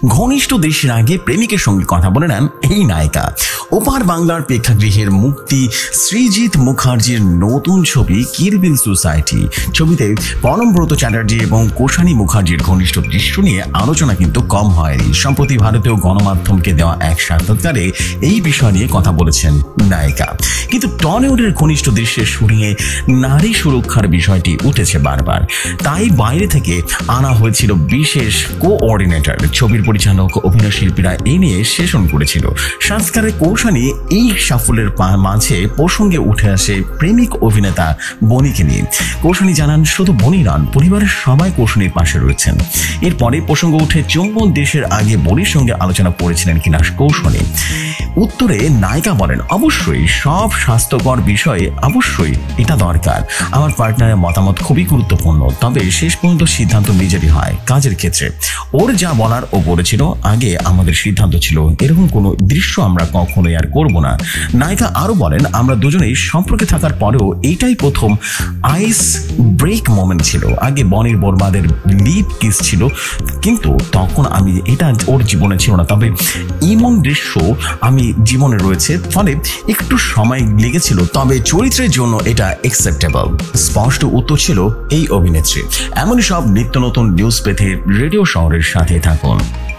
ঘনিষ্ঠ দৃশ্যের আগে প্রেমিকের সঙ্গে কথা বলে নেন এই নায়িকা। ওপার বাংলার প্রেক্ষাগৃহের মুক্তি সৃজিত মুখার্জির নতুন ছবি কিল বিল সোসাইটি। ছবিতে পরমব্রত চ্যাটার্জি এবং কোষানী মুখার্জির ঘনিষ্ঠ দৃশ্য নিয়ে আলোচনা কিন্তু কম হয়নি। সম্প্রতি ভারতীয় গণমাধ্যমকে দেওয়া এক সাক্ষাৎকারে এই বিষয় নিয়ে কথা বলেছেন নায়িকা। কিন্তু টলিউডের ঘনিষ্ঠ দৃশ্যের শুটিংয়ে নারী সুরক্ষার বিষয়টি উঠেছে বারবার, তাই বাইরে থেকে আনা হয়েছিল বিশেষ কোঅর্ডিনেটর। ছবির পরিচালক অভিনয় শিল্পীরা এই নিয়ে সেশন করেছিল। সংস্কারের কৌশানী এই সাফল্যের মাঝে প্রসঙ্গে উঠে আসে প্রেমিক অভিনেতা বনিকে নিয়ে। কৌশানী জানান, শুধু বনি নন, পরিবারের সবাই কৌশানীর পাশে রয়েছেন। এরপরে প্রসঙ্গ উঠে চুম্বন দেশের আগে বনির সঙ্গে আলোচনা করেছিলেন কিনা কৌশানী। উত্তরে নায়িকা বলেন, অবশ্যই সব স্বাস্থ্যকর বিষয়ে অবশ্যই এটা দরকার। আমার পার্টনারের মতামত খুবই গুরুত্বপূর্ণ, তবে শেষ পর্যন্ত সিদ্ধান্ত নিজেরই হয়। কাজের ক্ষেত্রে ওর যা বলার ও বলেছিল, আগে আমাদের সিদ্ধান্ত ছিল এরকম কোনো দৃশ্য আমরা কখনোই আর করব না। নায়িকা আরো বলেন, আমরা দুজনেই সম্পর্কে থাকার পরেও এটাই প্রথম আইস ব্রেক মোমেন্ট ছিল। আগে বনির বর্মাদের লিপ কিস ছিল, কিন্তু তখন আমি এটা ওর জীবনে ছিল না, তবে এমন দৃশ্য আমি জীবনে রয়েছে, ফলে একটু সময় লেগেছিল, তবে চরিত্রের জন্য এটা অ্যাকসেপ্টেবল। স্পষ্ট উত্তর ছিল এই অভিনেত্রী। এমনই সব নিত্য নতুন নিউজ পেতে রেডিও শহরের সাথে থাকুন।